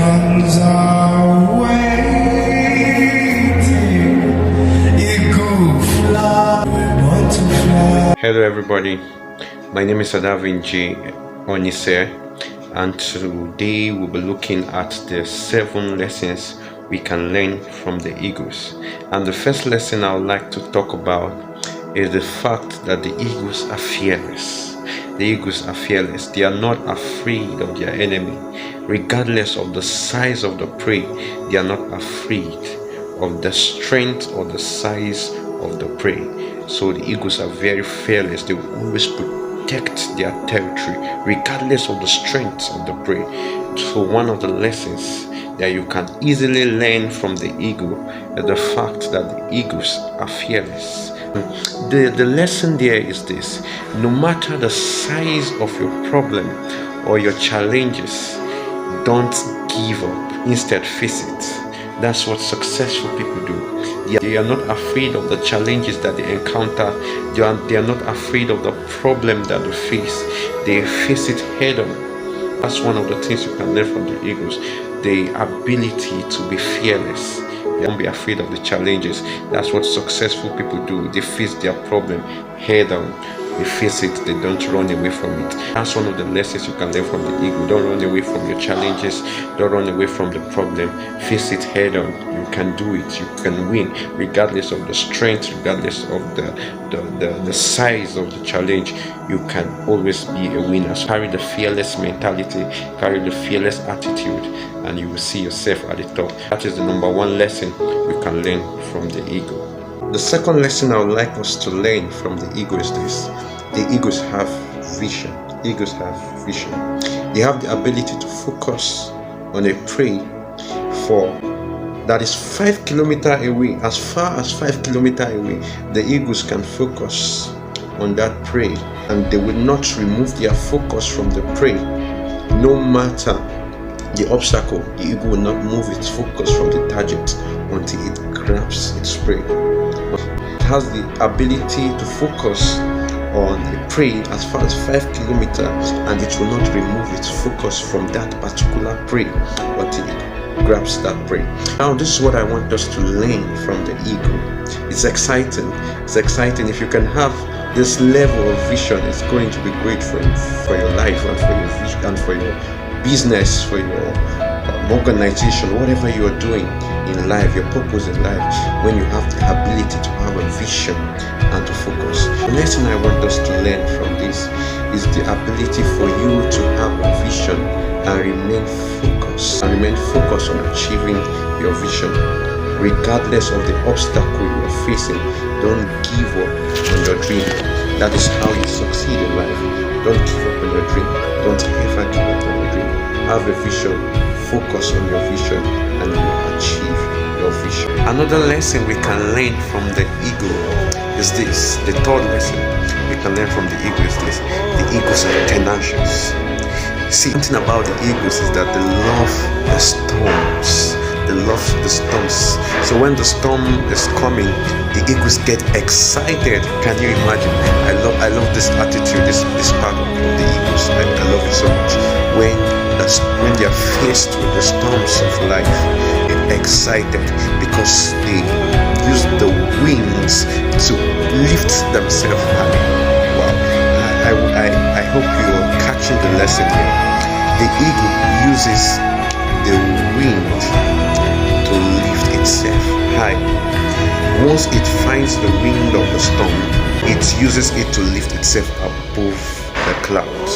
Revolutions are waiting. Eagle fly, we want to fly. Hello everybody, my name is Adavenge Onise, and today we'll be looking at the 7 lessons we can learn from the eagles. And the first lesson I would like to talk about is the fact that the eagles are fearless. The eagles are fearless. They are not afraid of their enemy. Regardless of the size of the prey, they are not afraid of the strength or the size of the prey. So the eagles are very fearless. They will always protect their territory regardless of the strength of the prey. So one of the lessons that you can easily learn from the eagle is the fact that the eagles are fearless. The lesson there is this: no matter the size of your problem or your challenges, don't give up. Instead, face it. That's what successful people do. They are not afraid of the challenges that they encounter. They are not afraid of the problem that they face. They face it head on. That's one of the things you can learn from the eagles: the ability to be fearless. They won't be afraid of the challenges. That's what successful people do. They face their problem head on. They face it. They don't run away from it. That's one of the lessons you can learn from the eagle. Don't run away from your challenges. Don't run away from the problem. Face it head on. You can do it. You can win, regardless of the strength, regardless of the size of the challenge. You can always be a winner. So carry the fearless mentality, carry the fearless attitude, and you will see yourself at the top. That is the number 1 lesson you can learn from the eagle. The second lesson I would like us to learn from the eagle is this: the eagles have vision. Eagles have vision. They have the ability to focus on a prey that is 5 kilometers away. As far as 5 kilometers away, the eagles can focus on that prey, and they will not remove their focus from the prey. No matter the obstacle, the eagle will not move its focus from the target until it grabs its prey. It has the ability to focus on a prey as far as 5 kilometers, and it will not remove its focus from that particular prey until it grabs that prey. Now, this is what I want us to learn from the eagle. It's exciting. It's exciting. If you can have this level of vision, it's going to be great for your life and for your vision and for your business, for your organization, whatever you are doing in life, your purpose in life. When you have the ability to have a vision and to focus. The lesson I want us to learn from this is the ability for you to have a vision and remain focused on achieving your vision, regardless of the obstacle you are facing. Don't give up on your dream. That is how you succeed in life. Don't give up on your dream. Don't ever give up on your dream. Have a vision, focus on your vision, and you will achieve your vision. Another lesson we can learn from the eagle is this. The third lesson we can learn from the eagle is this: the eagles are tenacious. See, something about the eagles is that they love the storms. They love the storms. So when the storm is coming, the eagles get excited. Can you imagine? I love this attitude, this part of the eagles. I love it so much. When they are faced with the storms of life, they're excited because they use the wings to lift themselves high. Wow! I hope you are catching the lesson here. The eagle uses the wind to lift itself high. Once it finds the wind of the storm, it uses it to lift itself above the clouds.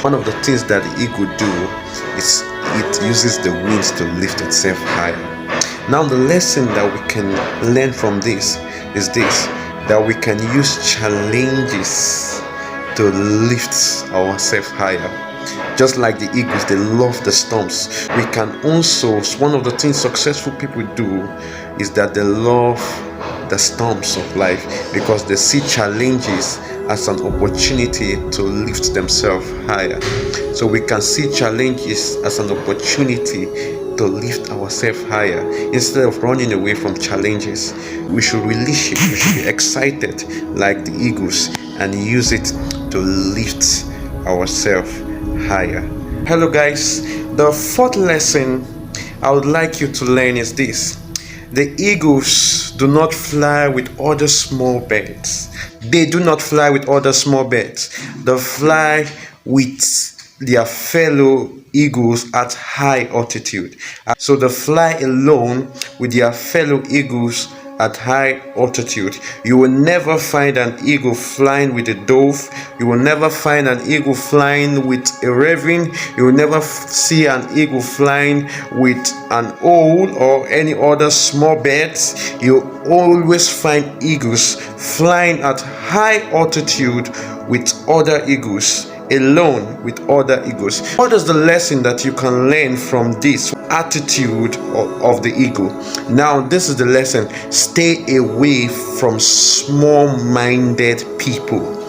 One of the things that the eagle do is it uses the winds to lift itself higher. Now, the lesson that we can learn from this is this: that we can use challenges to lift ourselves higher. Just like the eagles, they love the storms. We can also, one of the things successful people do is that they love the storms of life because they see challenges as an opportunity to lift themselves higher. So we can see challenges as an opportunity to lift ourselves higher. Instead of running away from challenges, we should release it. We should be excited like the eagles and use it to lift ourselves higher. Hello guys, The fourth lesson I would like you to learn is this: the eagles do not fly with other small birds. They do not fly with other small birds. They fly with their fellow eagles at high altitude. So they fly alone with their fellow eagles at high altitude. You will never find an eagle flying with a dove. You will never find an eagle flying with a raven. You will never see an eagle flying with an owl or any other small birds. You always find eagles flying at high altitude with other eagles, alone with other eagles. What is the lesson that you can learn from this attitude of the eagle? Now, this is the lesson: stay away from small-minded people.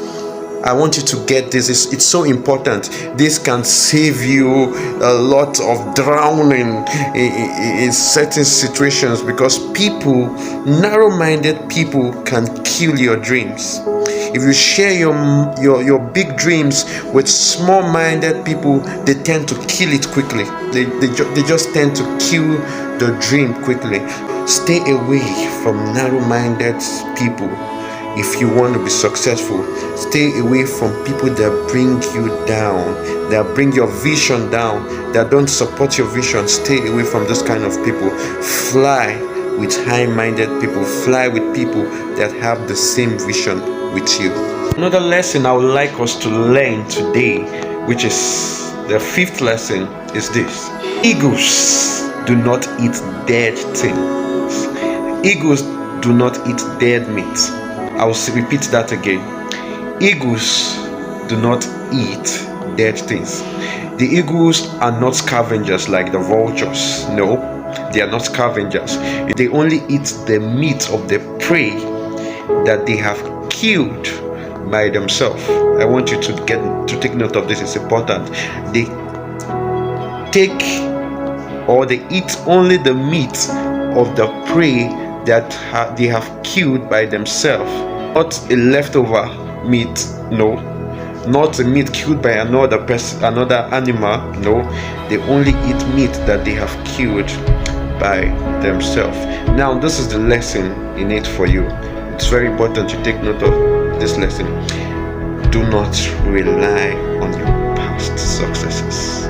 I want you to get this. It's so important. This can save you a lot of drowning in certain situations, because narrow-minded people can kill your dreams. If you share your big dreams with small-minded people, they tend to kill it quickly. They just tend to kill the dream quickly. Stay away from narrow-minded people. If you want to be successful, stay away from people that bring you down, that bring your vision down, that don't support your vision. Stay away from this kind of people. Fly with high-minded people. Fly with people that have the same vision with you. Another lesson I would like us to learn today, which is the fifth lesson, is this: eagles do not eat dead things. Eagles do not eat dead meat. I will repeat that again. Eagles do not eat dead things. The eagles are not scavengers like the vultures. No, they are not scavengers. They only eat the meat of the prey that they have killed by themselves. I want you to take note of this. It's important. They eat only the meat of the prey that they have killed by themselves, not a leftover meat. No, not a meat killed by another person, another animal. No, they only eat meat that they have killed by themselves. Now, this is the lesson in it for you. It's very important to take note of this lesson. Do not rely on your past successes.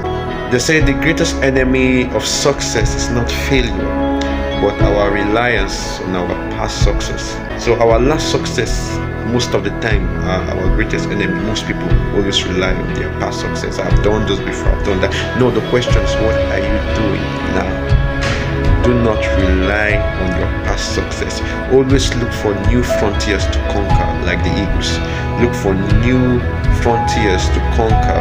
They say the greatest enemy of success is not failure, but our reliance on our past success. So our last success, most of the time, are our greatest enemy. Most people always rely on their past success. I've done this before, I've done that. No, the question is, what are you doing now? Do not rely on your past success. Always look for new frontiers to conquer, like the eagles. Look for new frontiers to conquer,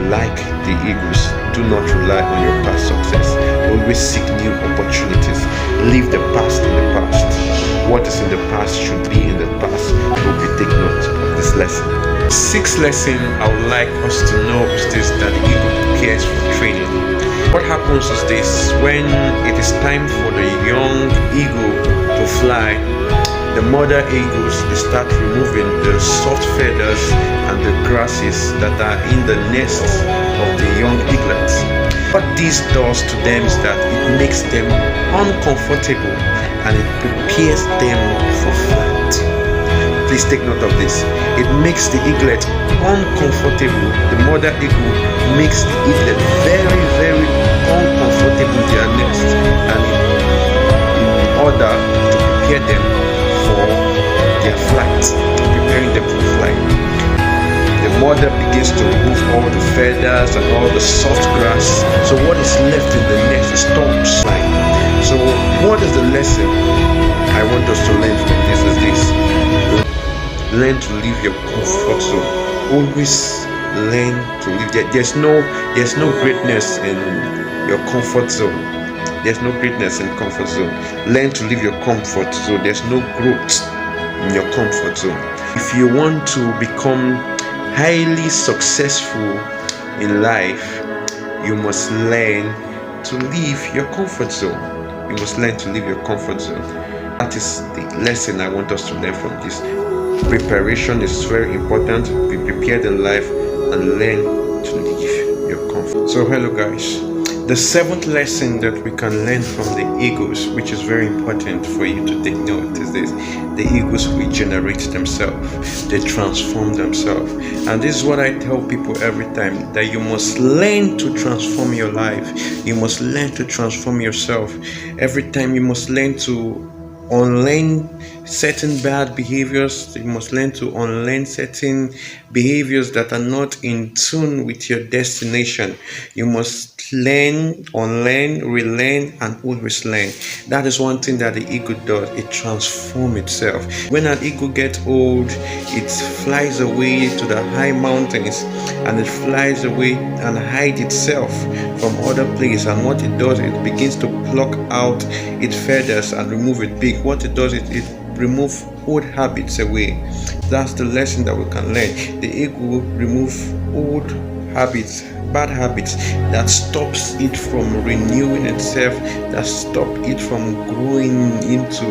like the eagles. Do not rely on your past success. Always seek new opportunities. Leave the past in the past. What is in the past should be in the past. Hope you take note of this lesson. Sixth lesson I would like us to know is this: that the eagle prepares for training. What happens is this: when it is time for the young eagle to fly, the mother eagles, they start removing the soft feathers and the grasses that are in the nests of the young eaglets. What this does to them is that it makes them uncomfortable and it prepares them for flight. Please take note of this. It makes the eaglet uncomfortable. The mother eagle makes the eaglet very, very uncomfortable in their nest, and in order to prepare them for their flight, preparing them for flight. The mother begins to remove all the feathers and all the soft grass. So what is left in the nest is stumps. So what is the lesson I want us to learn from this is this: learn to leave your comfort zone. Always learn to leave there. There's no greatness in your comfort zone. There's no greatness in comfort zone. Learn to leave your comfort zone. There's no growth in your comfort zone. If you want to become highly successful in life, you must learn to leave your comfort zone. You must learn to leave your comfort zone. That is the lesson I want us to learn from this. Preparation is very important. Be prepared in life and learn to leave your comfort. So hello guys, The seventh lesson that we can learn from the eagles, which is very important for you to take note, is this: the eagles regenerate themselves, they transform themselves. And this is what I tell people every time, that you must learn to transform your life, you must learn to transform yourself. Every time you must learn to unlearn certain bad behaviors, you must learn to unlearn certain behaviors that are not in tune with your destination. You must learn, unlearn, relearn, and always learn. That is one thing that the eagle does. It transforms itself. When an eagle gets old, it flies away to the high mountains, and it flies away and hides itself from other places. And what it does, it begins to pluck out its feathers and remove it big. What it does, it remove old habits away. That's the lesson that we can learn. The eagle remove old habits, bad habits that stops it from renewing itself, that stop it from growing into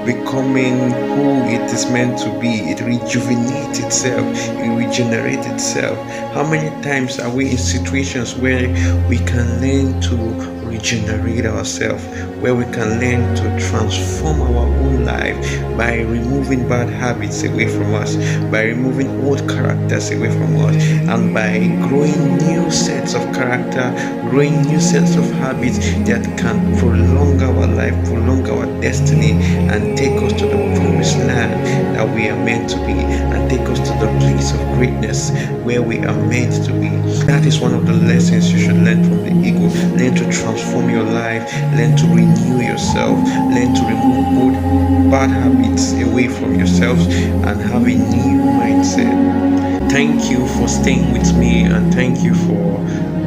becoming who it is meant to be. It rejuvenates itself, it regenerates itself. How many times are we in situations where we can learn to regenerate ourselves, where we can learn to transform our own life by removing bad habits away from us, by removing old characters away from us, and by growing new sets of character, growing new sets of habits that can prolong our life, prolong our destiny, and take us to the promised land that we are meant to be, and take us to the place of greatness where we are meant to be. That is one of the lessons you should learn from the eagle. Learn to transform your life, learn to renew yourself, learn to remove old bad habits away from yourselves, and have a new mindset. Thank you for staying with me, and thank you for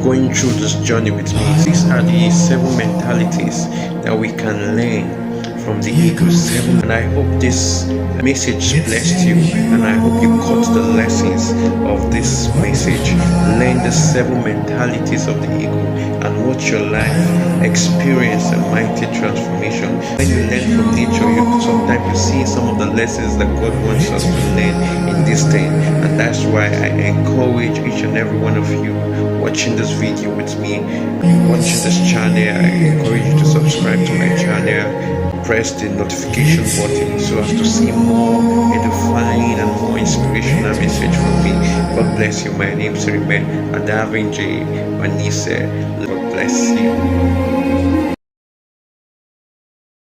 going through this journey with me. These are the 7 mentalities that we can learn from the eagles 7, and I hope this message blessed you, and I hope you caught the lessons of this message. Learn the 7 mentalities of the eagle, and watch your life experience a mighty transformation. When you learn from nature, sometimes you see some of the lessons that God wants us to learn in this thing, and that's why I encourage each and every one of you watching this video with me, watching this channel. I encourage you to subscribe to my channel, press the notification button so as to see more edifying and more inspirational message from me. God bless you. My name is Adavenge Onise. God bless you.